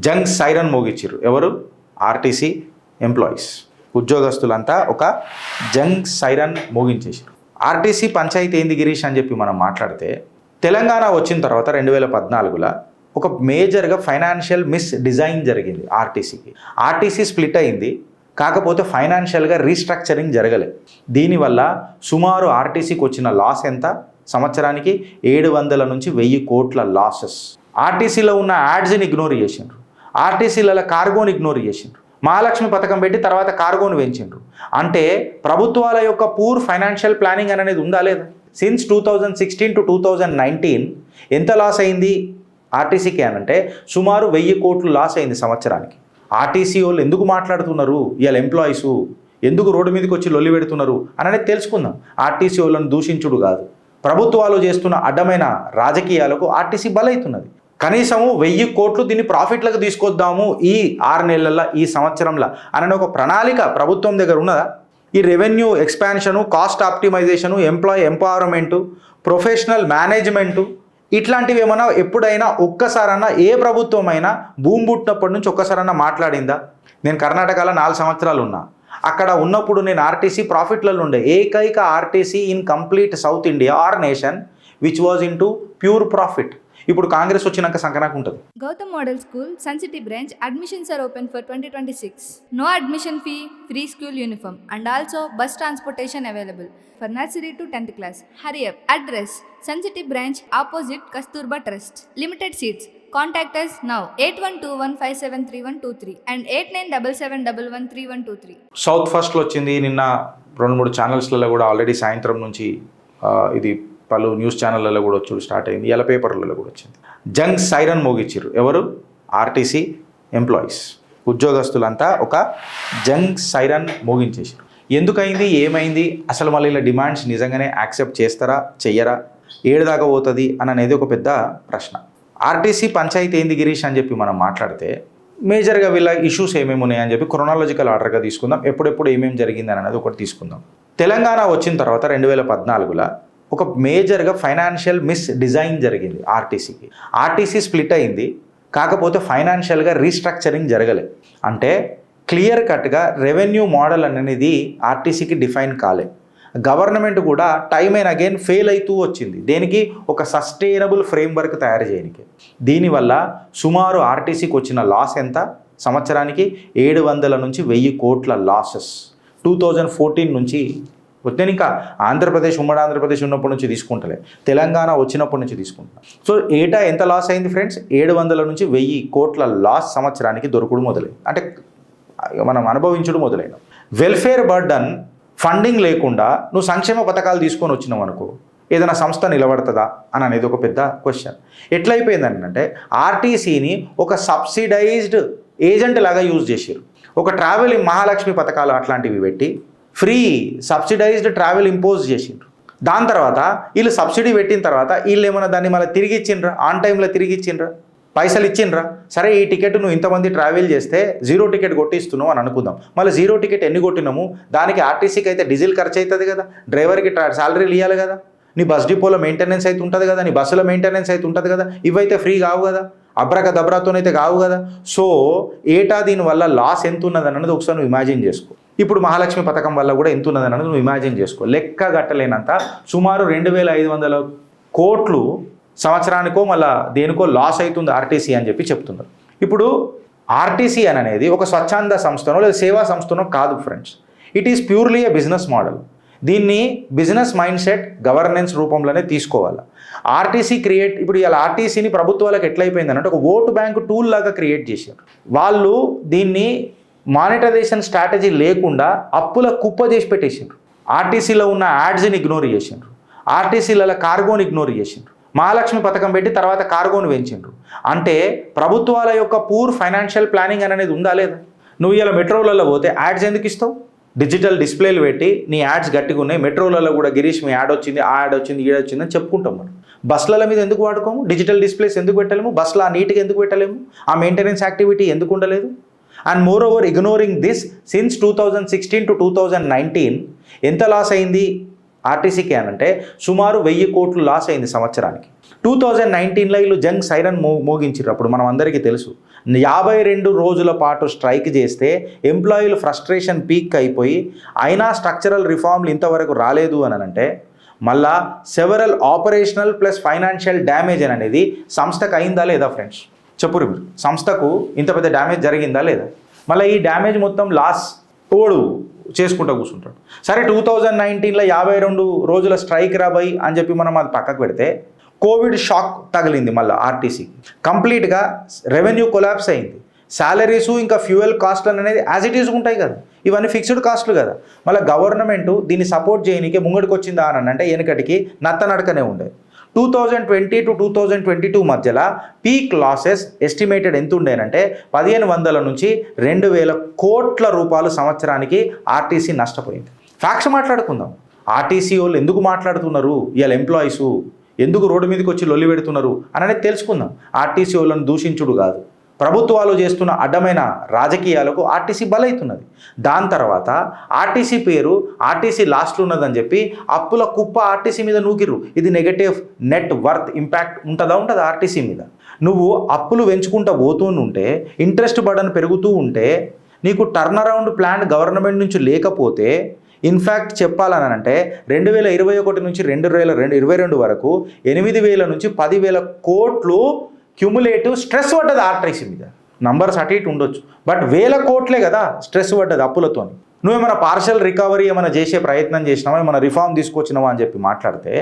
Jung siren మోగించారు. ఎవరు? RTC employees, ఉద్యోగస్తులంతా ఒక Jung siren మోగించేసారు. RTC panchayat ఏంది గిరీష్ అని చెప్పి మనం మాట్లాడితే, తెలంగాణ వచ్చిన తర్వాత 2014లో ఒక మేజర్గా ఫైనాన్షియల్ మిస్ డిజైన్ జరిగింది ఆర్టీసీకి. ఆర్టీసీ స్ప్లిట్ అయింది, కాకపోతే ఫైనాన్షియల్గా రీస్ట్రక్చరింగ్ జరగలేదు. దీనివల్ల సుమారు ఆర్టీసీకి వచ్చిన లాస్ ఎంత? సంవత్సరానికి 700 నుంచి 1000 కోట్ల లాసెస్. ఆర్టీసీలో ఉన్న యాడ్స్ని ఇగ్నోర్ చేసిండ్రు, ఆర్టీసీల కార్గోని ఇగ్నోర్ చేసిండ్రు, మహాలక్ష్మి పథకం పెట్టి తర్వాత కార్గోను పెంచిండ్రు. అంటే ప్రభుత్వాల యొక్క పూర్ ఫైనాన్షియల్ ప్లానింగ్ అనేది ఉందా లేదా? సిన్స్ 2016 to 2019 ఎంత లాస్ అయింది ఆర్టీసీకి అనంటే సుమారు 1000 కోట్లు లాస్ అయింది సంవత్సరానికి. ఆర్టీసీ వాళ్ళు ఎందుకు మాట్లాడుతున్నారు, ఇవాళ ఎంప్లాయీసు ఎందుకు రోడ్డు మీదకి వచ్చి లొల్లి పెడుతున్నారు అనేది తెలుసుకుందాం. ఆర్టీసీ వాళ్ళని దూషించుడు కాదు, ప్రభుత్వాలు చేస్తున్న అడ్డమైన రాజకీయాలకు ఆర్టీసీ బలవుతున్నది. కనీసము 1000 కోట్లు దీన్ని ప్రాఫిట్లకు తీసుకొద్దాము ఈ 6 నెలల్లో, ఈ సంవత్సరంలో అనే ఒక ప్రణాళిక ప్రభుత్వం దగ్గర ఉన్నదా? ఈ revenue expansion, cost ఆప్టిమైజేషను, employee empowerment, professional management, ఇట్లాంటివి ఏమైనా ఎప్పుడైనా ఒక్కసారన్నా ఏ ప్రభుత్వం అయినా భూమి పుట్టినప్పటి నుంచి ఒక్కసారన్నా మాట్లాడిందా? నేను కర్ణాటకలో 4 సంవత్సరాలు ఉన్నా. అక్కడ ఉన్నప్పుడు నేను ఆర్టీసీ ప్రాఫిట్లలో ఉండే ఏకైక RTC in complete south India or nation which was in to pure profit. ఇప్పుడు కాంగ్రెస్ వచ్చినాక సంకనాకు ఉంటుంది. Gautam Model School, Sun City branch, admissions are open for 2026. No admission fee, free school uniform and also bus transportation available for nursery to 10th class. Hurry up. Address: Sun City branch opposite Kasturba Trust. Limited seats. Contact us now 8121573123 and 8977113123. South ఫస్ట్లో వచ్చింది. నిన్న 2-3 ఛానల్స్లలో కూడా already సాయంత్రం నుంచి ఇది పలు news ఛానళ్ళలో కూడా వచ్చి స్టార్ట్ అయింది. ఇలా పేపర్లలో కూడా వచ్చింది. జంగ్ సైరన్ మోగించారు. ఎవరు? ఆర్టీసీ ఎంప్లాయీస్, ఉద్యోగస్తులంతా ఒక జంగ్ సైరన్ మోగించేసారు. ఎందుకైంది, ఏమైంది, అసలు మళ్ళీ ఇలా డిమాండ్స్ నిజంగానే యాక్సెప్ట్ చేస్తారా, చెయ్యరా, ఏడుదాకా పోతుంది అని అనేది ఒక పెద్ద ప్రశ్న. ఆర్టీసీ పంచాయతీ ఏంది గిరీష్ అని చెప్పి మనం మాట్లాడితే, మేజర్గా వీళ్ళ ఇష్యూస్ ఏమేమి ఉన్నాయని చెప్పి క్రొనాలజికల్ ఆర్డర్గా తీసుకుందాం. ఎప్పుడెప్పుడు ఏమేమి జరిగింది అనేది ఒకటి తీసుకుందాం. తెలంగాణ వచ్చిన తర్వాత 2014లో ఒక మేజర్గా ఫైనాన్షియల్ మిస్ డిజైన్ జరిగింది ఆర్టీసీకి. ఆర్టీసీ స్ప్లిట్ అయింది, కాకపోతే ఫైనాన్షియల్గా రీస్ట్రక్చరింగ్ జరగలేదు. అంటే క్లియర్ కట్గా రెవెన్యూ మోడల్ అనేది ఆర్టీసీకి డిఫైన్ కాలే. గవర్నమెంట్ కూడా టైమ్ అండ్ అగైన్ ఫెయిల్ అవుతూ వచ్చింది. దేనికి? ఒక సస్టైనబుల్ ఫ్రేమ్వర్క్ తయారు చేయడానికి. దీనివల్ల సుమారు ఆర్టీసీకి వచ్చిన లాస్ ఎంత? సంవత్సరానికి 700 నుంచి 1000 కోట్ల లాసెస్ 2014 నుంచి. నేను ఇంకా ఆంధ్రప్రదేశ్, ఉమ్మడి ఆంధ్రప్రదేశ్ ఉన్నప్పటి నుంచి తీసుకుంటలే, తెలంగాణ వచ్చినప్పటి నుంచి తీసుకుంటున్నాను. సో ఏటా ఎంత లాస్ అయింది ఫ్రెండ్స్? 700 నుంచి 1000 కోట్ల లాస్ సంవత్సరానికి దొరకడు మొదలైంది. అంటే మనం అనుభవించడం మొదలైన వెల్ఫేర్ బర్డన్ ఫండింగ్ లేకుండా నువ్వు సంక్షేమ పథకాలు తీసుకొని వచ్చినావు అనుకో, ఏదైనా సంస్థ నిలబడుతుందా అని అనేది ఒక పెద్ద క్వశ్చన్. ఎట్లయిపోయిందంటే ఆర్టీసీని ఒక సబ్సిడైజ్డ్ ఏజెంట్ లాగా యూజ్ చేశారు. ఒక ట్రావెల్ మహాలక్ష్మి పథకాలు అట్లాంటివి పెట్టి ఫ్రీ సబ్సిడైజ్డ్ ట్రావెల్ ఇంపోజ్ చేసిండ్రు. దాని తర్వాత వీళ్ళు సబ్సిడీ పెట్టిన తర్వాత వీళ్ళు ఏమైనా దాన్ని మళ్ళీ తిరిగి ఇచ్చిండ్రా? ఆన్ టైంలో తిరిగి ఇచ్చిండ్రా? పైసలు ఇచ్చిండ్రా? సరే, ఈ టికెట్ నువ్వు ఇంతమంది ట్రావెల్ చేస్తే 0 టికెట్ కొట్టిస్తున్నావు అని అనుకుందాం. మళ్ళీ 0 టికెట్ ఎన్ని కొట్టినాము, దానికి ఆర్టీసీకి అయితే డీజిల్ ఖర్చు అవుతుంది కదా, డ్రైవర్కి శాలరీలు ఇవ్వాలి కదా, నీ బస్ డిపోలో మెయింటెనెన్స్ అయితే ఉంటుంది కదా, నీ బస్సులో మెయింటెనెన్స్ అయితే ఉంటుంది కదా, ఇవైతే ఫ్రీ కావు కదా, అబ్రక దబ్రాతోనైతే కావు కదా. సో ఏటా దీనివల్ల లాస్ ఎంత ఉన్నది అన్నది ఒకసారి నువ్వు ఇమాజిన్ చేసుకో. ఇప్పుడు మహాలక్ష్మి పథకం వల్ల కూడా ఎంత ఉన్నది అన్నది నువ్వు ఇమాజిన్ చేసుకో. లెక్క గట్టలేనంత సుమారు 2500 కోట్లు సంవత్సరానికో మళ్ళీ దేనికో లాస్ అవుతుంది ఆర్టీసీ అని చెప్పి చెప్తున్నారు. ఇప్పుడు ఆర్టీసీ అనేది ఒక స్వచ్ఛంద సంస్థనో లేదా సేవా సంస్థనో కాదు friends. It is purely A business model. దీన్ని బిజినెస్ మైండ్ సెట్, గవర్నెన్స్ రూపంలోనే తీసుకోవాలి. ఆర్టీసీ ఇప్పుడు ఇలా ఆర్టీసీని ప్రభుత్వాలకు ఎట్లయిపోయిందని అంటే ఒక ఓటు బ్యాంకు టూల్ లాగా క్రియేట్ చేశారు. వాళ్ళు దీన్ని మానిటైజేషన్ స్ట్రాటజీ లేకుండా అప్పుల కుప్ప చేసి పెట్టేసిండ్రు. ఆర్టీసీలో ఉన్న యాడ్స్ని ఇగ్నోర్ చేసిండ్రు, ఆర్టీసీల కార్గోని ఇగ్నోర్ చేసిండ్రు, మహాలక్ష్మి పథకం పెట్టి తర్వాత కార్గోను పెంచిండ్రు. అంటే ప్రభుత్వాల యొక్క పూర్ ఫైనాన్షియల్ ప్లానింగ్ అనేది ఉందా లేదా? నువ్వు ఇలా మెట్రోలలో పోతే యాడ్స్ ఎందుకు ఇస్తావు? డిజిటల్ డిస్ప్లేలు పెట్టి నీ యాడ్స్ గట్టిగా ఉన్నాయి. మెట్రోలలో కూడా గిరీష్ మీ యాడ్ వచ్చింది, ఆ యాడ్ వచ్చింది, ఈ యాడ్ వచ్చింది అని చెప్పుకుంటాం. మనం బస్సుల మీద ఎందుకు వాడుకోము? డిజిటల్ డిస్ప్లేస్ ఎందుకు పెట్టలేము? బస్సులో ఆ నీట్గా ఎందుకు పెట్టలేము? ఆ మెయింటెనెన్స్ యాక్టివిటీ ఎందుకు ఉండలేదు? And more over ignoring this, since 2016 to 2019 ఎంత లాస్ అయింది ఆర్టీసీకి అనంటే సుమారు 1000 కోట్లు లాస్ అయింది సంవత్సరానికి. 2019లో వీళ్ళు జంగ్ సైరన్ మోగించారు. అప్పుడు మనం అందరికీ తెలుసు 52 రోజుల పాటు స్ట్రైక్ చేస్తే ఎంప్లాయీలు ఫ్రస్ట్రేషన్ పీక్ అయిపోయి అయినా స్ట్రక్చరల్ రిఫార్మ్లు ఇంతవరకు రాలేదు అని అంటే మళ్ళా several operational plus financial damage అనేది సంస్థకు అయిందా లేదా ఫ్రెండ్స్? చెప్పురు మీరు, సంస్థకు ఇంత పెద్ద డ్యామేజ్ జరిగిందా లేదా? మళ్ళీ ఈ డ్యామేజ్ మొత్తం లాస్ ఓడు చేసుకుంటూ కూర్చుంటాడు. సరే 2019లో 52 రోజుల స్ట్రైక్ రాబోయి అని చెప్పి మనం అది పక్కకు పెడితే కోవిడ్ షాక్ తగిలింది మళ్ళీ ఆర్టీసీ, కంప్లీట్గా రెవెన్యూ కొలాప్స్ అయింది. శాలరీసు ఇంకా ఫ్యూయల్ కాస్ట్లు అనేది యాజ్ ఇట్ ఈజ్ ఉంటాయి కదా, ఇవన్నీ ఫిక్స్డ్ కాస్ట్లు కదా. మళ్ళీ గవర్నమెంట్ దీన్ని సపోర్ట్ చేయడానికి ముంగడికి వచ్చిందా అని అంటే వెనకటికి నత్తనడకనే ఉండేది. 2020 to 2022 మధ్యలో పీక్ లాసెస్ ఎస్టిమేటెడ్ ఎంత ఉండేనంటే 1500 నుంచి 2000 కోట్ల రూపాయలు సంవత్సరానికి ఆర్టీసీ నష్టపోయింది. ఫ్యాక్ట్స్ మాట్లాడుకుందాం. ఆర్టీసీ వాళ్ళు ఎందుకు మాట్లాడుతున్నారు, ఇవాళ ఎంప్లాయీస్ ఎందుకు రోడ్డు మీదకి వచ్చి లొల్లి పెడుతున్నారు అనేది తెలుసుకుందాం. ఆర్టీసీ వాళ్ళని దూషించుడు కాదు, ప్రభుత్వాలు చేస్తున్న అడ్డమైన రాజకీయాలకు ఆర్టీసీ బలవుతున్నది. దాని తర్వాత ఆర్టీసీ పేరు ఆర్టీసీ లాస్ట్లో ఉన్నదని చెప్పి అప్పుల కుప్ప ఆర్టీసీ మీద నూకిరు. ఇది నెగటివ్ నెట్ వర్త్ ఇంపాక్ట్ ఉంటుందా ఆర్టీసీ మీద. నువ్వు అప్పులు పెంచుకుంటూ పోతూంటే ఇంట్రెస్ట్ బర్డన్ పెరుగుతూ ఉంటే నీకు టర్న్ అరౌండ్ ప్లాన్ గవర్నమెంట్ నుంచి లేకపోతే ఇన్ఫ్యాక్ట్ చెప్పాలని అంటే 2021 నుంచి 2022 వరకు 8,000 నుంచి 10,000 కోట్లు క్యుములేటివ్ స్ట్రెస్ పడ్డది ఆర్టీసీ మీద. నంబర్స్ అటు ఇటు ఉండొచ్చు, బట్ 1000 కోట్లే కదా స్ట్రెస్ పడ్డది అప్పులతో. నువ్వేమైనా పార్షల్ రికవరీ ఏమైనా చేసే ప్రయత్నం చేసినావా, ఏమైనా రిఫార్మ్ తీసుకొచ్చినావా అని చెప్పి మాట్లాడితే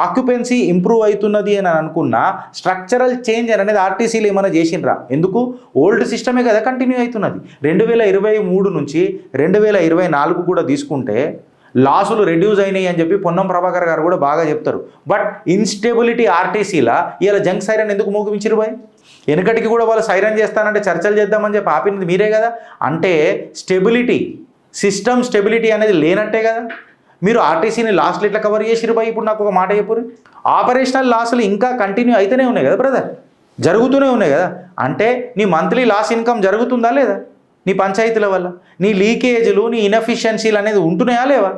ఆక్యుపెన్సీ ఇంప్రూవ్ అవుతున్నది అని అనుకున్నా స్ట్రక్చరల్ చేంజ్ అనేది ఆర్టీసీలు ఏమైనా చేసిండ్రా? ఎందుకు? ఓల్డ్ సిస్టమే కదా కంటిన్యూ అవుతున్నది. 2023 నుంచి 2024 కూడా తీసుకుంటే లాసులు రెడ్యూస్ అయినాయి అని చెప్పి పొన్నం ప్రభాకర్ గారు కూడా బాగా చెప్తారు. బట్ ఇన్స్టెబిలిటీ ఆర్టీసీలా ఇలా జంక్ సైరన్ ఎందుకు మోగిపించారు బాయ్? వెనకటికి కూడా వాళ్ళు సైరన్ చేస్తానంటే చర్చలు చేద్దామని చెప్పి ఆపినది మీరే కదా. అంటే స్టెబిలిటీ, సిస్టమ్ స్టెబిలిటీ అనేది లేనట్టే కదా. మీరు ఆర్టీసీని లాస్లు ఎట్లా కవర్ చేసిరు బాయ్? ఇప్పుడు నాకు ఒక మాట చెప్పురు. ఆపరేషనల్ లాసులు ఇంకా కంటిన్యూ అయితేనే ఉన్నాయి కదా బ్రదర్, జరుగుతూనే ఉన్నాయి కదా. అంటే నీ మంత్లీ లాస్ ఇన్కమ్ జరుగుతుందా లేదా? నీ పంచాయతీల వల్ల నీ లీకేజీలు, నీ ఇన్ఎఫిషియన్సీలు అనేది ఉంటున్నాయా లేవా?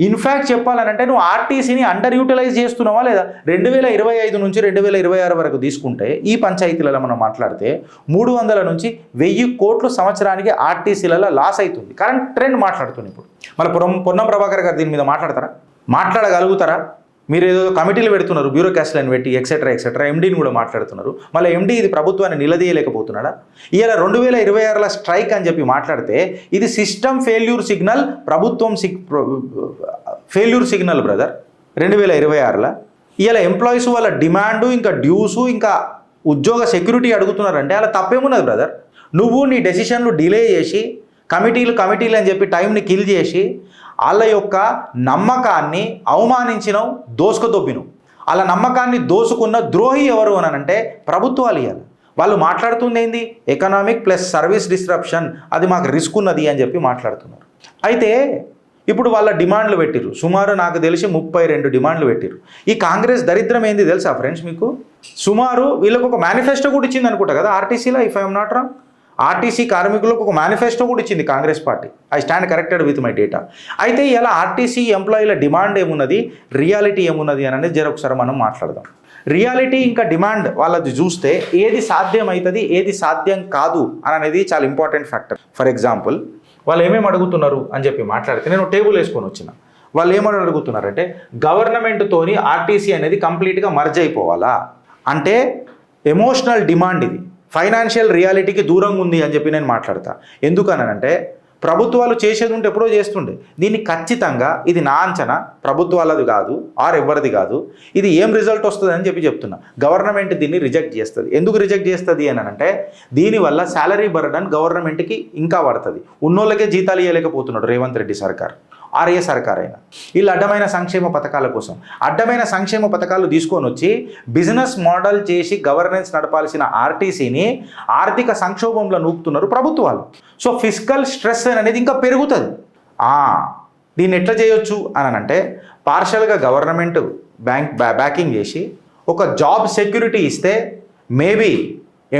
ఇన్ఫ్యాక్ట్ చెప్పాలనంటే నువ్వు ఆర్టీసీని అండర్ యూటిలైజ్ చేస్తున్నావా లేదా? 2025 నుంచి 2026 వరకు తీసుకుంటే ఈ పంచాయతీలలో మనం మాట్లాడితే 300 నుంచి 1000 కోట్లు సంవత్సరానికి ఆర్టీసీలలో లాస్ అవుతుంది. కరెంట్ ట్రెండ్ మాట్లాడుతుంది. ఇప్పుడు మళ్ళీ పొన్నం ప్రభాకర్ గారు దీని మీద మాట్లాడగలుగుతారా? మీరు ఏదో కమిటీలు పెడుతున్నారు, బ్యూరోక్రాట్లను పెట్టి ఎక్సెట్రా ఎండీని కూడా మాట్లాడుతున్నారు. మళ్ళీ ఎండీ ఇది ప్రభుత్వాన్ని నిలదీయలేకపోతున్నాడా? ఇవాళ 2026 స్ట్రైక్ అని చెప్పి మాట్లాడితే ఇది సిస్టమ్ ఫెయిల్యూర్ సిగ్నల్, ప్రభుత్వం ఫెయిల్యూర్ సిగ్నల్ బ్రదర్. 2026 ఇవాళ ఎంప్లాయీస్ వాళ్ళ డిమాండు ఇంకా డ్యూసు ఇంకా ఉద్యోగ సెక్యూరిటీ అడుగుతున్నారంటే అలా తప్పేమున్నది బ్రదర్? నువ్వు నీ డెసిషన్లు డిలే చేసి కమిటీలు అని చెప్పి టైంని కిల్ చేసి వాళ్ళ యొక్క నమ్మకాన్ని అవమానించినవు, దోసుకుదొబ్బినవు. వాళ్ళ నమ్మకాన్ని దోసుకున్న ద్రోహి ఎవరు అని అంటే ప్రభుత్వాలు. ఇవ్వాలి వాళ్ళు మాట్లాడుతుంది ఏంది? ఎకనామిక్ ప్లస్ సర్వీస్ డిస్రప్షన్, అది మాకు రిస్క్ ఉన్నది అని చెప్పి మాట్లాడుతున్నారు. అయితే ఇప్పుడు వాళ్ళ డిమాండ్లు పెట్టిరు, సుమారు నాకు తెలిసి 32 డిమాండ్లు పెట్టిరు. ఈ కాంగ్రెస్ దరిద్రం ఏంది తెలుసా ఫ్రెండ్స్ మీకు? సుమారు వీళ్ళకు ఒక మేనిఫెస్టో కూడా ఇచ్చింది అనుకుంటా కదా ఆర్టీసీలో, if I'm not wrong. RTC కార్మికులకు ఒక మేనిఫెస్టో కూడా ఇచ్చింది Congress party. I stand corrected with my data. అయితే ఇలా ఆర్టీసీ ఎంప్లాయీల డిమాండ్ ఏమున్నది, రియాలిటీ ఏమున్నది అనేది ఒకసారి మనం మాట్లాడదాం. రియాలిటీ ఇంకా డిమాండ్ వాళ్ళది చూస్తే ఏది సాధ్యమవుతుంది, ఏది సాధ్యం కాదు అనేది చాలా ఇంపార్టెంట్ ఫ్యాక్టర్. ఫర్ ఎగ్జాంపుల్ వాళ్ళు ఏమేమి అడుగుతున్నారు అని చెప్పి మాట్లాడితే నేను టేబుల్ వేసుకొని వచ్చిన. వాళ్ళు ఏమని అడుగుతున్నారంటే గవర్నమెంట్తోని ఆర్టీసీ అనేది కంప్లీట్గా మర్జ్ అయిపోవాలా అంటే ఎమోషనల్ డిమాండ్ ఇది. ఫైనాన్షియల్ రియాలిటీకి దూరంగా ఉంది అని చెప్పి నేను మాట్లాడతా. ఎందుకనంటే ప్రభుత్వాలు చేసేది ఉంటే ఎప్పుడో చేస్తుండే. దీన్ని ఖచ్చితంగా ఇది నా అంచనా, ప్రభుత్వాలది కాదు ఆర్ ఎవరిది కాదు, ఇది ఏం రిజల్ట్ వస్తుంది అని చెప్పి చెప్తున్నా. గవర్నమెంట్ దీన్ని రిజెక్ట్ చేస్తుంది. ఎందుకు రిజెక్ట్ చేస్తుంది అని అంటే దీనివల్ల శాలరీ బర్డన్ గవర్నమెంట్కి ఇంకా పడుతుంది. ఉన్నోళ్ళకే జీతాలు ఇవ్వలేకపోతున్నాడు రేవంత్ రెడ్డి సర్కార్, ఆర్ఏ సర్కార్ అయినా. వీళ్ళు అడ్డమైన సంక్షేమ పథకాల కోసం అడ్డమైన సంక్షేమ పథకాలు తీసుకొని వచ్చి బిజినెస్ మోడల్ చేసి గవర్నెన్స్ నడపాల్సిన ఆర్టీసీని ఆర్థిక సంక్షోభంలో నూపుతున్నారు ప్రభుత్వాలు. సో ఫిస్కల్ స్ట్రెస్ అనేది ఇంకా పెరుగుతుంది. దీన్ని ఎట్లా చేయొచ్చు అని అంటే పార్షల్గా గవర్నమెంట్ బ్యాకింగ్ చేసి ఒక జాబ్ సెక్యూరిటీ ఇస్తే మేబీ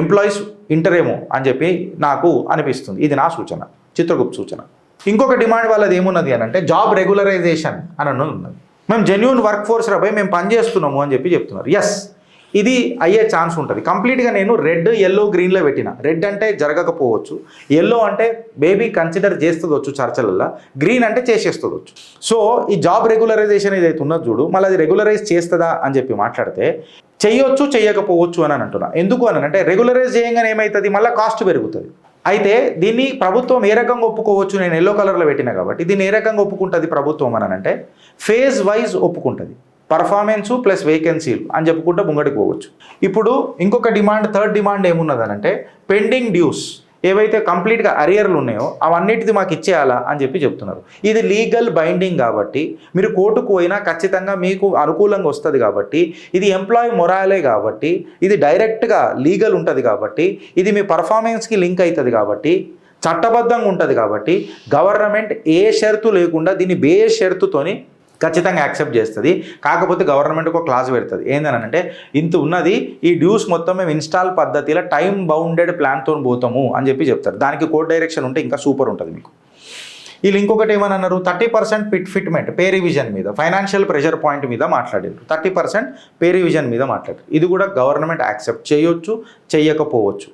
ఎంప్లాయీస్ ఇంటరేమో అని చెప్పి నాకు అనిపిస్తుంది. ఇది నా సూచన, చిత్రగుప్త సూచన. ఇంకొక డిమాండ్ వాళ్ళది ఏమున్నది అని అంటే జాబ్ రెగ్యులరైజేషన్ అని అన్నది ఉన్నది. మేము జెన్యూన్ వర్క్ ఫోర్స్ రాబోయి మేము పనిచేస్తున్నాము అని చెప్పి చెప్తున్నారు. ఎస్, ఇది అయ్యే ఛాన్స్ ఉంటుంది. కంప్లీట్గా నేను రెడ్ ఎల్లో గ్రీన్లో పెట్టిన. రెడ్ అంటే జరగకపోవచ్చు, ఎల్లో అంటే బేబీ కన్సిడర్ చేస్తుందొచ్చు చర్చలల్లో, గ్రీన్ అంటే చేసేస్తుందొచ్చు. సో ఈ జాబ్ రెగ్యులరైజేషన్ ఏదైతే ఉన్నది చూడు, మళ్ళీ అది రెగ్యులరైజ్ చేస్తుందా అని చెప్పి మాట్లాడితే చెయ్యొచ్చు చెయ్యకపోవచ్చు అని అంటున్నా. ఎందుకు అని అంటే రెగ్యులరైజ్ చేయగానే ఏమవుతుంది, మళ్ళీ కాస్ట్ పెరుగుతుంది. అయితే దీన్ని ప్రభుత్వం ఏ రకంగా ఒప్పుకోవచ్చు, నేను ఎల్లో కలర్లో పెట్టినా కాబట్టి దీన్ని ఏ రకంగా ఒప్పుకుంటుంది ప్రభుత్వం అని అంటే ఫేజ్ వైజ్ ఒప్పుకుంటుంది. పర్ఫార్మెన్సు ప్లస్ వేకెన్సీలు అని చెప్పుకుంటే ముంగడికి పోవచ్చు. ఇప్పుడు ఇంకొక డిమాండ్, థర్డ్ డిమాండ్ ఏమున్నదనంటే పెండింగ్ డ్యూస్ ఏవైతే కంప్లీట్గా అరియర్లు ఉన్నాయో అవన్నిటిది మాకు ఇచ్చేయాలా అని చెప్పి చెప్తున్నారు. ఇది లీగల్ బైండింగ్ కాబట్టి మీరు కోర్టుకు పోయినా ఖచ్చితంగా మీకు అనుకూలంగా వస్తుంది కాబట్టి, ఇది ఎంప్లాయీ మొరాలే కాబట్టి, ఇది డైరెక్ట్గా లీగల్ ఉంటుంది కాబట్టి, ఇది మీ పర్ఫార్మెన్స్కి లింక్ అవుతుంది కాబట్టి, చట్టబద్ధంగా ఉంటుంది కాబట్టి గవర్నమెంట్ ఏ షరతు లేకుండా దీన్ని బే షరతుతోని ఖచ్చితంగా యాక్సెప్ట్ చేస్తుంది. కాకపోతే గవర్నమెంట్ ఒక క్లాజ్ పెడుతుంది, ఏంటనంటే ఇంత ఉన్నది, ఈ డ్యూస్ మొత్తం మేము ఇన్స్టాల్ పద్ధతిలో టైం బౌండెడ్ ప్లాన్తో పోతాము అని చెప్పి చెప్తారు. దానికి కోర్ట్ డైరెక్షన్ ఉంటే ఇంకా సూపర్ ఉంటుంది మీకు. వీళ్ళు ఇంకొకటి ఏమన్నారు, 30% ఫిట్మెంట్ పే రివిజన్ మీద, ఫైనాన్షియల్ ప్రెషర్ పాయింట్ మీద మాట్లాడారు. 30% పే రివిజన్ మీద మాట్లాడారు. ఇది కూడా గవర్నమెంట్ యాక్సెప్ట్ చేయొచ్చు, చెయ్యకపోవచ్చు,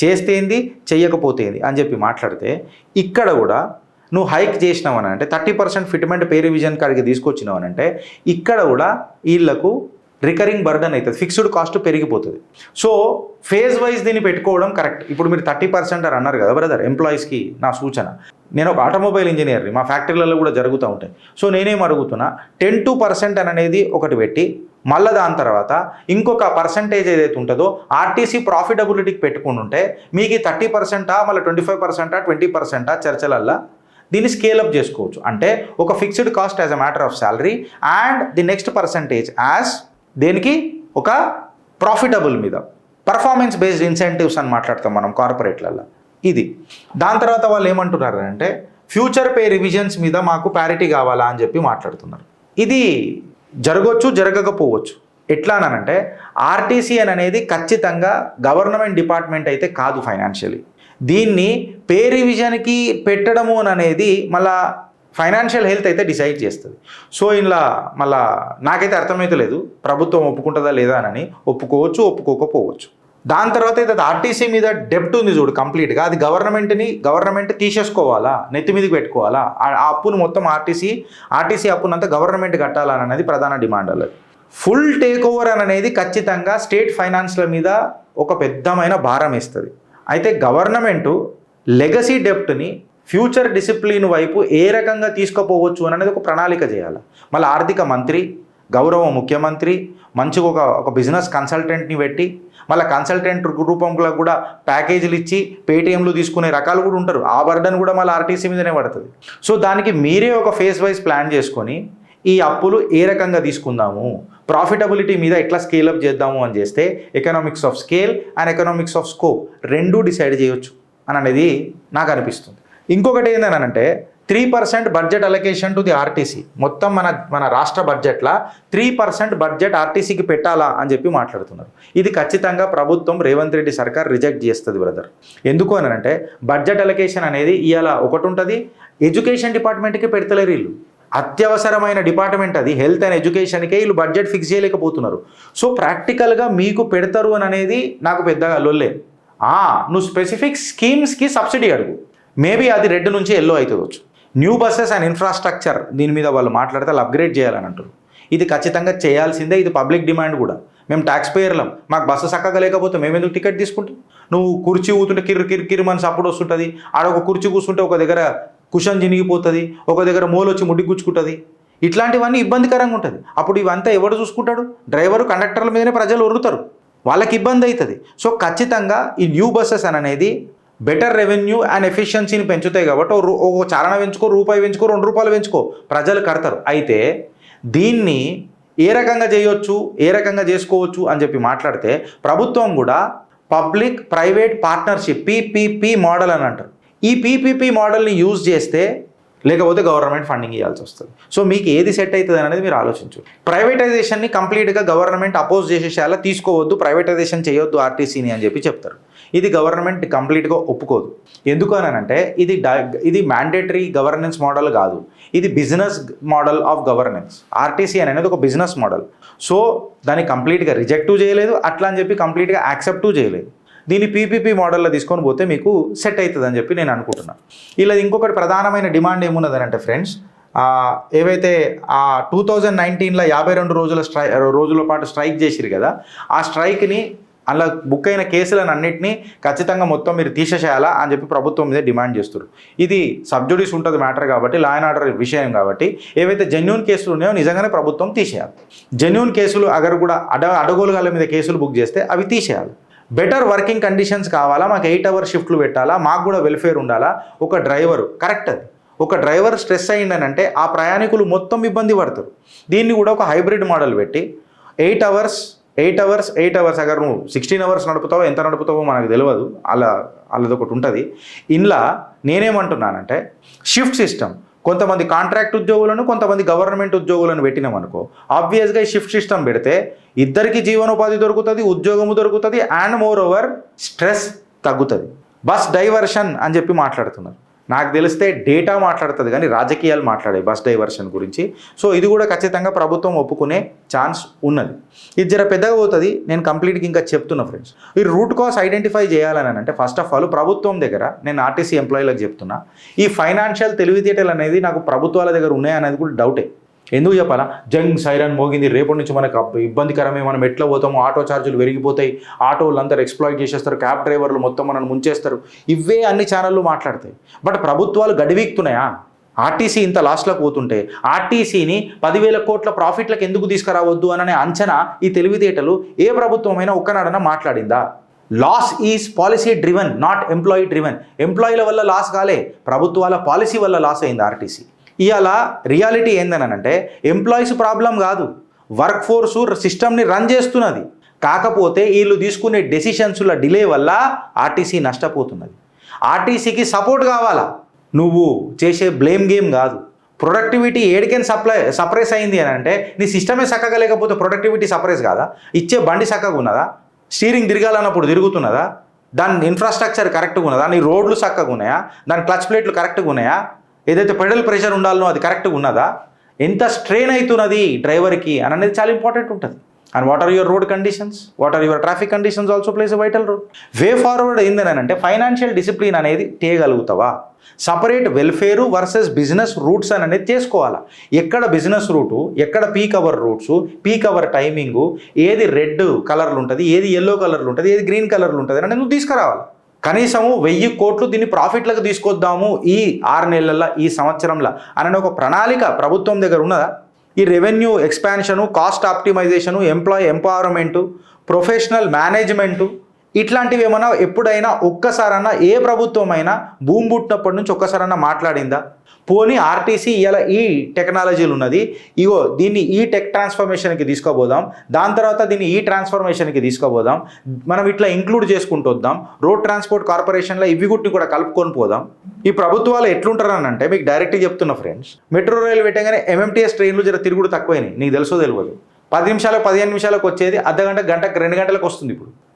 చేస్తేంది చెయ్యకపోతేంది అని చెప్పి మాట్లాడితే ఇక్కడ కూడా నువ్వు హైక్ చేసినావని అంటే 30% ఫిట్మెంట్ పే రివిజన్ కాడికి తీసుకొచ్చినావని అంటే ఇక్కడ కూడా వీళ్లకు రికరింగ్ బర్డన్ అవుతుంది, ఫిక్స్డ్ కాస్ట్ పెరిగిపోతుంది. సో ఫేజ్ వైజ్ దీన్ని పెట్టుకోవడం కరెక్ట్. ఇప్పుడు మీరు 30% అని అన్నారు కదా బ్రదర్, ఎంప్లాయీస్కి నా సూచన, నేను ఒక ఆటోమొబైల్ ఇంజనీర్ని, మా ఫ్యాక్టరీలలో కూడా జరుగుతూ ఉంటాయి. సో నేనేం అడుగుతున్నా, 10% అనేది ఒకటి పెట్టి మళ్ళీ దాని తర్వాత ఇంకొక పర్సంటేజ్ ఏదైతే ఉంటుందో ఆర్టీసీ ప్రాఫిటబిలిటీకి పెట్టుకుని ఉంటే మీకు 30% మళ్ళీ 25% 20% చర్చలల్లో దీన్ని స్కేలప్ చేసుకోవచ్చు. అంటే ఒక fixed cost as a matter of salary and the next percentage as దేనికి, ఒక ప్రాఫిటబుల్ మీద, పర్ఫార్మెన్స్ బేస్డ్ ఇన్సెంటివ్స్ అని మాట్లాడతాం మనం కార్పొరేట్లలో. ఇది దాని తర్వాత వాళ్ళు ఏమంటున్నారు అంటే ఫ్యూచర్ పే రివిజన్స్ మీద మాకు ప్యారిటీ కావాలా అని చెప్పి మాట్లాడుతున్నారు. ఇది జరగవచ్చు, జరగకపోవచ్చు. ఎట్లా అనంటే ఆర్టీసీ అని అనేది ఖచ్చితంగా గవర్నమెంట్ డిపార్ట్మెంట్ అయితే కాదు ఫైనాన్షియలీ. దీన్ని పే రివిజన్కి పెట్టడము అనేది మళ్ళా ఫైనాన్షియల్ హెల్త్ అయితే డిసైడ్ చేస్తుంది. సో ఇలా మళ్ళా నాకైతే అర్థమైతే లేదు ప్రభుత్వం ఒప్పుకుంటుందా లేదా అని. ఒప్పుకోవచ్చు, ఒప్పుకోకపోవచ్చు. దాని తర్వాత అయితే ఆర్టీసీ మీద డెప్ట్ ఉంది చూడు కంప్లీట్గా, అది గవర్నమెంట్ తీసేసుకోవాలా, నెత్తి మీదకి పెట్టుకోవాలా, ఆ అప్పును మొత్తం ఆర్టీసీ అప్పునంతా గవర్నమెంట్ కట్టాలన్నది ప్రధాన డిమాండ్. అన్నది ఫుల్ టేక్ ఓవర్ అనేది ఖచ్చితంగా స్టేట్ ఫైనాన్స్ల మీద ఒక పెద్దమైన భారం వేస్తుంది. అయితే గవర్నమెంటు లెగసీ డెప్ట్ని ఫ్యూచర్ డిసిప్లిన్ వైపు ఏ రకంగా తీసుకుపోవచ్చు అనేది ఒక ప్రణాళిక చేయాలి. మళ్ళీ ఆర్థిక మంత్రి, గౌరవ ముఖ్యమంత్రి మంచిగా ఒక బిజినెస్ కన్సల్టెంట్ని పెట్టి మళ్ళీ కన్సల్టెంట్ రూపంలో కూడా ప్యాకేజీలు ఇచ్చి పేటీఎంలు తీసుకునే రకాలు కూడా ఉంటారు. ఆ బర్డన్ కూడా మళ్ళీ ఆర్టీసీ మీదనే పడుతుంది. సో దానికి మీరే ఒక ఫేజ్ వైజ్ ప్లాన్ చేసుకొని ఈ అప్పులు ఏ రకంగా తీసుకుందాము, ప్రాఫిటబిలిటీ మీద ఎట్లా స్కేలప్ చేద్దాము అని చేస్తే economics of scale and economics of scope రెండూ డిసైడ్ చేయొచ్చు అని అనేది నాకు అనిపిస్తుంది. ఇంకొకటి ఏంటనంటే 3% budget allocation to the RTC. మొత్తం మన రాష్ట్ర బడ్జెట్లో 3% బడ్జెట్ ఆర్టీసీకి పెట్టాలా అని చెప్పి మాట్లాడుతున్నారు. ఇది ఖచ్చితంగా ప్రభుత్వం రేవంత్ రెడ్డి సర్కార్ రిజెక్ట్ చేస్తుంది బ్రదర్. ఎందుకు అని అంటే బడ్జెట్ అలొకేషన్ అనేది ఇవాళ ఒకటి ఉంటుంది, ఎడ్యుకేషన్ డిపార్ట్మెంట్కి పెడతలేరు వీళ్ళు. అత్యవసరమైన డిపార్ట్మెంట్ అది, హెల్త్ అండ్ ఎడ్యుకేషన్కే వీళ్ళు బడ్జెట్ ఫిక్స్ చేయలేకపోతున్నారు. సో ప్రాక్టికల్గా మీకు పెడతారు అని అనేది నాకు పెద్దగా లొల్లే. నువ్వు స్పెసిఫిక్ స్కీమ్స్కి సబ్సిడీ అడుగు, మేబీ అది రెడ్ నుంచి ఎల్లో అవుతుందొచ్చు. న్యూ బస్సెస్ అండ్ ఇన్ఫ్రాస్ట్రక్చర్ దీని మీద వాళ్ళు మాట్లాడితే వాళ్ళు అప్గ్రేడ్ చేయాలని అంటారు. ఇది ఖచ్చితంగా చేయాల్సిందే, ఇది పబ్లిక్ డిమాండ్ కూడా. మేము ట్యాక్స్ పేయర్లం, మాకు బస్సు చక్కగా లేకపోతే మేము ఎందుకు టికెట్ తీసుకుంటాం? నువ్వు కుర్చీ కూతుంటే కిర్ మనసు అప్పుడు వస్తుంటుంది, ఆడ ఒక కుర్చీ కూర్చుంటే ఒక దగ్గర కుషన్ చినిగిపోతుంది, ఒక దగ్గర మోలు వచ్చి ముడ్డి గుచ్చుకుంటుంది. ఇట్లాంటివన్నీ ఇబ్బందికరంగా ఉంటుంది. అప్పుడు ఇవంతా ఎవడు చూసుకుంటాడు? డ్రైవరు, కండక్టర్ల మీదనే ప్రజలు ఒర్రుతారు, వాళ్ళకి ఇబ్బంది అవుతుంది. సో ఖచ్చితంగా ఈ న్యూ బస్సెస్ అనేది బెటర్ రెవెన్యూ అండ్ ఎఫిషియన్సీని పెంచుతాయి కాబట్టి ఒక చాలన పెంచుకో, రూపాయి పెంచుకో, 2 రూపాయలు పెంచుకో, ప్రజలు కడతారు. అయితే దీన్ని ఏ రకంగా చేయొచ్చు, ఏ రకంగా చేసుకోవచ్చు అని చెప్పి మాట్లాడితే ప్రభుత్వం కూడా public private partnership PPP model అని అంటారు. ఈ పీపీపీ మోడల్ని యూజ్ చేస్తే లేకపోతే గవర్నమెంట్ ఫండింగ్ ఇవ్వాల్సి వస్తుంది. సో మీకు ఏది సెట్ అవుతుంది అనేది మీరు ఆలోచించు. ప్రైవేటైజేషన్ని కంప్లీట్గా గవర్నమెంట్ అపోజ్ చేసేసేలా తీసుకోవద్దు, ప్రైవేటైజేషన్ చేయొద్దు ఆర్టీసీని అని చెప్పి చెప్తారు. ఇది గవర్నమెంట్ కంప్లీట్గా ఒప్పుకోదు. ఎందుకు అని అంటే ఇది మ్యాండేటరీ గవర్నెన్స్ మోడల్ కాదు, ఇది business model of governance. RTC అనేది ఒక బిజినెస్ మోడల్. సో దాన్ని కంప్లీట్గా రిజెక్టు చేయలేదు, అట్లా అని చెప్పి కంప్లీట్గా యాక్సెప్టు చేయలేదు. దీన్ని పీపీపీ మోడల్లో తీసుకొని పోతే మీకు సెట్ అవుతుందని చెప్పి నేను అనుకుంటున్నాను. ఇలా ఇంకొకటి ప్రధానమైన డిమాండ్ ఏమున్నదని అంటే ఫ్రెండ్స్, ఏవైతే ఆ 2019లో 52 రోజుల పాటు స్ట్రైక్ చేసిరు కదా, ఆ స్ట్రైక్ని అలా బుక్ అయిన కేసులను అన్నింటినీ ఖచ్చితంగా మొత్తం మీరు తీసేసేయాలా అని చెప్పి ప్రభుత్వం మీద డిమాండ్ చేస్తారు. ఇది సబ్జుడిస్ ఉంటుంది మ్యాటర్ కాబట్టి, లా అండ్ ఆర్డర్ విషయం కాబట్టి, ఏవైతే జెన్యూన్ కేసులు ఉన్నాయో నిజంగానే ప్రభుత్వం తీసేయాలి. జెన్యూన్ కేసులు అగర్ కూడా అడగోలుగాల మీద కేసులు బుక్ చేస్తే అవి తీసేయాలి. బెటర్ వర్కింగ్ కండిషన్స్ కావాలా, మాకు 8 hour షిఫ్ట్లు పెట్టాలా, మాకు కూడా వెల్ఫేర్ ఉండాలా. ఒక డ్రైవరు కరెక్ట్, అది ఒక డ్రైవర్ స్ట్రెస్ అయ్యిందని అంటే ఆ ప్రయాణికులు మొత్తం ఇబ్బంది పడతారు. దీన్ని కూడా ఒక హైబ్రిడ్ మోడల్ పెట్టి 8 hours అగర్ నువ్వు 16 hours నడుపుతావో ఎంత నడుపుతావో మనకు తెలియదు, అలాది ఒకటి ఉంటుంది. ఇందులో నేనేమంటున్నానంటే షిఫ్ట్ సిస్టమ్, కొంతమంది కాంట్రాక్ట్ ఉద్యోగులను కొంతమంది గవర్నమెంట్ ఉద్యోగులను పెట్టినామనుకో, ఆబ్వియస్గా ఈ షిఫ్ట్ సిస్టమ్ పెడితే ఇద్దరికి జీవనోపాధి దొరుకుతుంది, ఉద్యోగము దొరుకుతుంది, అండ్ మోర్ ఓవర్ స్ట్రెస్ తగ్గుతుంది. బస్ డైవర్షన్ అని చెప్పి మాట్లాడుతున్నారు. నాకు తెలిస్తే డేటా మాట్లాడుతుంది కానీ రాజకీయాలు మాట్లాడే బస్ డైవర్షన్ గురించి. సో ఇది కూడా ఖచ్చితంగా ప్రభుత్వం ఒప్పుకునే ఛాన్స్ ఉన్నది. ఇది జర పెద్దగా పోతుంది, నేను కంప్లీట్గా ఇంకా చెప్తున్నా ఫ్రెండ్స్. ఈ రూట్ కాజ్ ఐడెంటిఫై చేయాలని అంటే ఫస్ట్ ఆఫ్ ఆల్ ప్రభుత్వం దగ్గర, నేను ఆర్టీసీ ఎంప్లాయీలకు చెప్తున్నా, ఈ ఫైనాన్షియల్ తెలివితేటలు అనేది నాకు ప్రభుత్వాల దగ్గర ఉన్నాయనేది కూడా డౌటే. ఎందుకు చెప్పాలా, జంగ్ సైరన్ మోగింది, రేపటి నుంచి మనకు ఇబ్బందికరమే, మనం ఎట్లా పోతాము, ఆటో ఛార్జీలు పెరిగిపోతాయి, ఆటోలు అందరూ ఎక్స్ప్లాయిట్ చేసేస్తారు, క్యాబ్ డ్రైవర్లు మొత్తం మనల్ని ముంచేస్తారు, ఇవే అన్ని ఛానళ్ళు మాట్లాడతాయి. బట్ ప్రభుత్వాలు గడివీక్తున్నాయా? ఆర్టీసీ ఇంత లాస్ట్లోకి పోతుంటే ఆర్టీసీని 10,000 కోట్ల ప్రాఫిట్లకు ఎందుకు తీసుకురావద్దు అనే అంచనా ఈ తెలివితేటలు ఏ ప్రభుత్వమైనా ఒక్కనాడన్నా మాట్లాడిందా? Loss is policy driven, not employee driven. ఎంప్లాయీల వల్ల లాస్ కాలే, ప్రభుత్వాల పాలసీ వల్ల లాస్ అయింది ఆర్టీసీ. ఇవాళ రియాలిటీ ఏందనంటే ఎంప్లాయీస్ ప్రాబ్లం కాదు, వర్క్ ఫోర్సు సిస్టమ్ని రన్ చేస్తున్నది. కాకపోతే వీళ్ళు తీసుకునే డెసిషన్స్ల డిలే వల్ల ఆర్టీసీ నష్టపోతున్నది. ఆర్టీసీకి సపోర్ట్ కావాలా, నువ్వు చేసే బ్లేమ్ గేమ్ కాదు. ప్రొడక్టివిటీ ఏడికైనా సప్రెస్ అయింది అని అంటే నీ సిస్టమే చక్కగా లేకపోతే ప్రొడక్టివిటీ సప్రెస్ కాదా? ఇచ్చే బండి చక్కగా ఉన్నదా? స్టీరింగ్ తిరగాలన్నప్పుడు తిరుగుతున్నదా? దాని ఇన్ఫ్రాస్ట్రక్చర్ కరెక్ట్గా ఉన్నదా? నీ రోడ్లు చక్కగా ఉన్నాయా? దాని క్లచ్ ప్లేట్లు కరెక్ట్గా ఉన్నాయా? ఏదైతే పెడల్ ప్రెషర్ ఉండాలనో అది కరెక్ట్గా ఉన్నదా? ఎంత స్ట్రెయిన్ అవుతున్నది డ్రైవర్కి అని అనేది చాలా ఇంపార్టెంట్ ఉంటుంది. And what are your road conditions, what are your traffic conditions also plays a vital role. Way forward ఏందని అంటే ఫైనాన్షియల్ డిసిప్లిన్ అనేది చేయగలుగుతావా? Separate welfare versus business routes అని అనేది చేసుకోవాలా. ఎక్కడ బిజినెస్ రూటు, ఎక్కడ peak hour routes, peak hour timing, ఏది రెడ్ కలర్లు ఉంటుంది, ఏది ఎల్లో కలర్లు ఉంటుంది, ఏది గ్రీన్ కలర్లు ఉంటుంది అనేది నువ్వు తీసుకురావాలి. కనీసము 1000 కోట్లు దీన్ని ప్రాఫిట్లకు తీసుకొద్దాము ఈ 6 నెలల్లో, ఈ సంవత్సరంలో అనే ఒక ప్రణాళిక ప్రభుత్వం దగ్గర ఉన్నదా? ఈ revenue expansion, cost ఆప్టిమైజేషను, employee empowerment, professional management, ఇట్లాంటివి ఏమన్నా ఎప్పుడైనా ఒక్కసారన్నా ఏ ప్రభుత్వం అయినా భూమి పుట్టినప్పటి నుంచి ఒక్కసారన్నా మాట్లాడిందా? పోనీ ఆర్టీసీ ఇలా ఈ టెక్నాలజీలు ఉన్నది, ఇగో దీన్ని ఈ టెక్ ట్రాన్స్ఫర్మేషన్కి తీసుకోబోదాం, దాని తర్వాత దీన్ని ఈ ట్రాన్స్ఫర్మేషన్కి తీసుకోబోదాం, మనం ఇట్లా ఇంక్లూడ్ చేసుకుంటూ వద్దాం, రోడ్ ట్రాన్స్పోర్ట్ కార్పొరేషన్లో ఇవి గుట్టి కూడా కలుపుకొని పోదాం. ఈ ప్రభుత్వాలు ఎట్లుంటారనంటే మీకు డైరెక్ట్గా చెప్తున్నా ఫ్రెండ్స్, మెట్రో రైలు పెట్టగానే ఎంఎంటీఎస్ ట్రైన్లు జర తిరుగుడు తక్కువైనాయి, నీకు తెలుసో తెలియదు. 10 నిమిషాలకు 15 నిమిషాలకు వచ్చేది అర్ధగంట, గంటకు 2 గంటలకు వస్తుంది.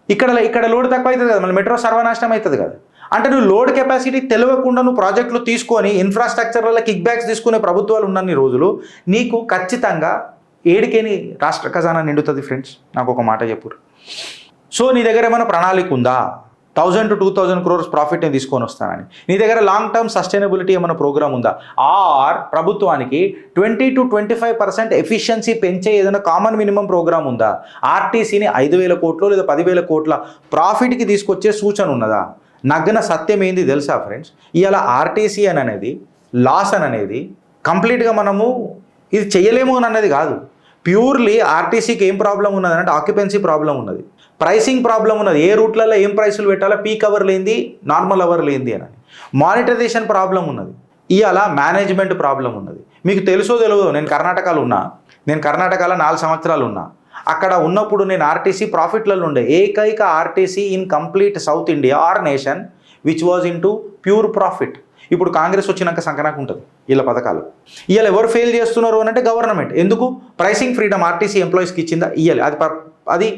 ఇక్కడ లోడ్ తక్కువ అవుతుంది కదా, మళ్ళీ మెట్రో సర్వనాశనం అవుతుంది కదా. అంటే నువ్వు లోడ్ కెపాసిటీ తెలియకుండా నువ్వు ప్రాజెక్టులు తీసుకొని ఇన్ఫ్రాస్ట్రక్చర్లలో కిక్ బ్యాక్స్ తీసుకునే ప్రభుత్వాలు ఉన్నన్ని రోజులు నీకు ఖచ్చితంగా ఏడికేని రాష్ట్ర ఖజానా నిండుతుంది ఫ్రెండ్స్. నాకు ఒక మాట చెప్పురు. సో నీ దగ్గర ఏమైనా ప్రణాళిక ఉందా? 1000 to 2000 crores ప్రాఫిట్ని తీసుకొని వస్తానని నీ దగ్గర లాంగ్ టర్మ్ సస్టైనబిలిటీ ఏమైనా ప్రోగ్రామ్ ఉందా? ఆర్ ప్రభుత్వానికి 20 to 25% ఎఫిషియన్సీ పెంచే ఏదైనా కామన్ మినిమం ప్రోగ్రామ్ ఉందా? ఆర్టీసీని 5,000 కోట్లు లేదా 10,000 కోట్ల ప్రాఫిట్కి తీసుకొచ్చే సూచన ఉన్నదా? నగ్న సత్యం ఏంది తెలుసా ఫ్రెండ్స్, ఇవాళ ఆర్టీసీ అని అనేది లాస్ అని అనేది కంప్లీట్గా మనము ఇది చేయలేము అని అన్నది కాదు. ప్యూర్లీ ఆర్టీసీకి ఏం ప్రాబ్లం ఉన్నది అంటే ఆక్యుపెన్సీ ప్రాబ్లం ఉన్నది, ప్రైసింగ్ ప్రాబ్లం ఉన్నది, ఏ రూట్లలో ఏం ప్రైసులు పెట్టాలో, పీక్ అవర్ లేనిది, నార్మల్ అవర్ లేనిది అని, మానిటైజేషన్ ప్రాబ్లం ఉన్నది, ఇవాళ మేనేజ్మెంట్ ప్రాబ్లం ఉన్నది. మీకు తెలుసో తెలియదో, నేను కర్ణాటకలో 4 సంవత్సరాలు ఉన్నా. అక్కడ ఉన్నప్పుడు నేను ఆర్టీసీ ప్రాఫిట్లలో ఉండే ఏకైక RTC in complete south India or nation which was in to pure profit. ఇప్పుడు కాంగ్రెస్ వచ్చినాక సంకనాకు ఉంటుంది వీళ్ళ పథకాలు. ఇవాళ ఎవరు ఫెయిల్ చేస్తున్నారు అని అంటే గవర్నమెంట్. ఎందుకు? ప్రైసింగ్ ఫ్రీడమ్ ఆర్టీసీ ఎంప్లాయీస్కి ఇచ్చిందా? ఇవ్వాలి. అది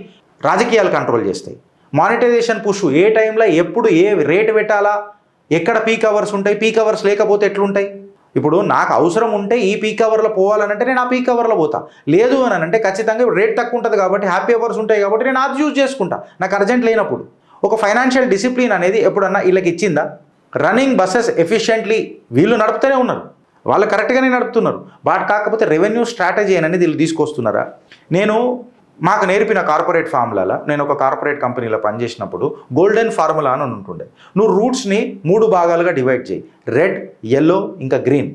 రాజకీయాలు కంట్రోల్ చేస్తాయి. మానిటైజేషన్ పుష్ ఏ టైంలో ఎప్పుడు ఏ రేటు పెట్టాలా, ఎక్కడ పీక్ అవర్స్ ఉంటాయి, పీక్ అవర్స్ లేకపోతే ఎట్లుంటాయి. ఇప్పుడు నాకు అవసరం ఉంటే ఈ పీక్ అవర్లో పోవాలనంటే నేను ఆ పీక్ అవర్లో పోతా, లేదు అని అంటే ఖచ్చితంగా రేట్ తక్కువ ఉంటుంది కాబట్టి హ్యాపీ అవర్స్ ఉంటాయి కాబట్టి నేను అది యూజ్ చేసుకుంటా నాకు అర్జెంట్ లేనప్పుడు. ఒక ఫైనాన్షియల్ డిసిప్లిన్ అనేది ఎప్పుడన్నా వీళ్ళకి ఇచ్చిందా? రన్నింగ్ బస్సెస్ ఎఫిషియెంట్లీ వీళ్ళు నడుపుతూనే ఉన్నారు, వాళ్ళు కరెక్ట్గానే నడుపుతున్నారు. కాకపోతే రెవెన్యూ స్ట్రాటజీ అనేది వీళ్ళు తీసుకొస్తున్నారా? మాకు నేర్పిన కార్పొరేట్ ఫార్ములాలో నేను ఒక కార్పొరేట్ కంపెనీలో పనిచేసినప్పుడు గోల్డెన్ ఫార్ములా అని ఉంటుంది. నువ్వు రూట్స్ని 3 భాగాలుగా డివైడ్ చేయి, రెడ్, ఎల్లో ఇంకా గ్రీన్.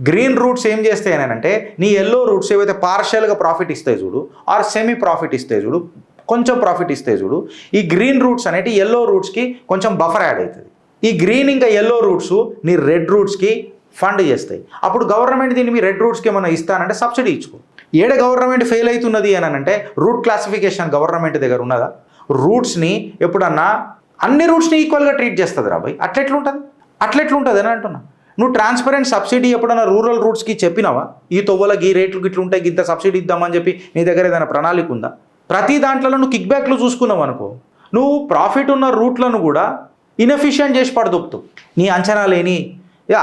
గ్రీన్ రూట్స్ ఏం చేస్తాయనంటే నీ ఎల్లో రూట్స్ ఏవైతే పార్షియల్గా ప్రాఫిట్ ఇస్తాయి చూడు, ఆర్ సెమీ ప్రాఫిట్ ఇస్తాయి చూడు, కొంచెం ప్రాఫిట్ ఇస్తాయి చూడు, ఈ గ్రీన్ రూట్స్ అనేవి ఎల్లో రూట్స్కి కొంచెం బఫర్ యాడ్ అవుతుంది. ఈ గ్రీన్ ఇంకా ఎల్లో రూట్స్ నీ రెడ్ రూట్స్కి ఫండ్ చేస్తాయి. అప్పుడు గవర్నమెంట్ దీన్ని మీ రెడ్ రూట్స్కి ఏమైనా ఇస్తానంటే సబ్సిడీ ఇచ్చుకో. గవర్నమెంట్ ఫెయిల్ అవుతున్నది అని అంటే రూట్ క్లాసిఫికేషన్ గవర్నమెంట్ దగ్గర ఉన్నదా? రూట్స్ని ఎప్పుడన్నా అన్ని రూట్స్ని ఈక్వల్గా ట్రీట్ చేస్తుంది రాబాయ్, అట్లెట్లుంటుంది అని అంటున్నా. నువ్వు ట్రాన్స్పరెంట్ సబ్సిడీ ఎప్పుడన్నా రూరల్ రూట్స్కి చెప్పినావా? ఈ తొవ్వలకి ఈ రేట్లు ఇట్లుంటాయి, ఇంత సబ్సిడీ ఇద్దామని చెప్పి నీ దగ్గర ఏదైనా ప్రణాళిక ఉందా? ప్రతి దాంట్లో నువ్వు కిక్ బ్యాక్లు చూసుకున్నావు అనుకో, నువ్వు ప్రాఫిట్ ఉన్న రూట్లను కూడా ఇన్ఎఫిషియెంట్ చేసి పడదొప్పుతావు. నీ అంచనా లేని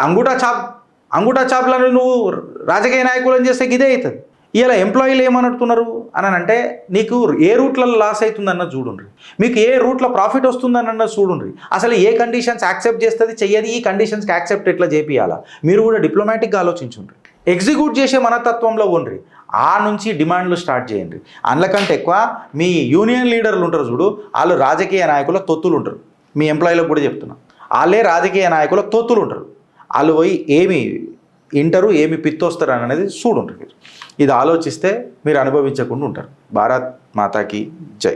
అంగుటా చాప్లను నువ్వు రాజకీయ నాయకులను చేస్తే ఇదే అవుతుంది. ఇలా ఎంప్లాయీలు ఏమనుకుంటున్నారు అని అంటే నీకు ఏ రూట్లలో లాస్ అవుతుందన్నది చూడండి, మీకు ఏ రూట్లో ప్రాఫిట్ వస్తుందన్నది చూడండి, అసలు ఏ కండిషన్స్ యాక్సెప్ట్ చేస్తుంది చెయ్యది, ఈ కండిషన్స్కి యాక్సెప్ట్ ఎట్లా చేపియాలా మీరు కూడా డిప్లొమాటిక్గా ఆలోచించుండ్రి. ఎగ్జిక్యూట్ చేసే మనతత్వంలో ఉండ్రి, ఆ నుంచి డిమాండ్లు స్టార్ట్ చేయండి. అందుకంటే ఎక్కువ మీ యూనియన్ లీడర్లు ఉంటారు చూడు, వాళ్ళు రాజకీయ నాయకుల తొత్తులు ఉంటారు. మీ ఎంప్లాయీలకు కూడా చెప్తున్నా, వాళ్ళే రాజకీయ నాయకుల తొత్తులు ఉంటారు. వాళ్ళు పోయి ఏమి ఇంటరు ఏమి పిత్తొస్తారు అనేది చూడుంటారు. ఇది ఆలోచిస్తే మీరు అనుభవించకుండా ఉంటారు. భారత్ మాతాకి జై.